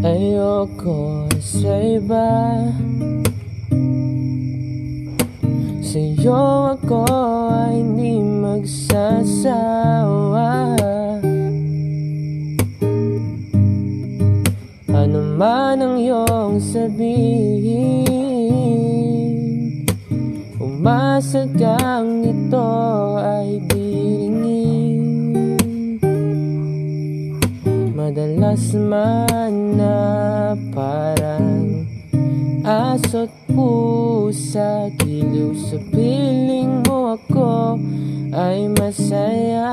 Ayoko sa iba, sa'yo ako ay di magsasawa. Ano man ang iyong sabihin, umasa kang ito ay diringin. Madalas man na parang aso't pusa, giliw sa piling mo ako ay masaya.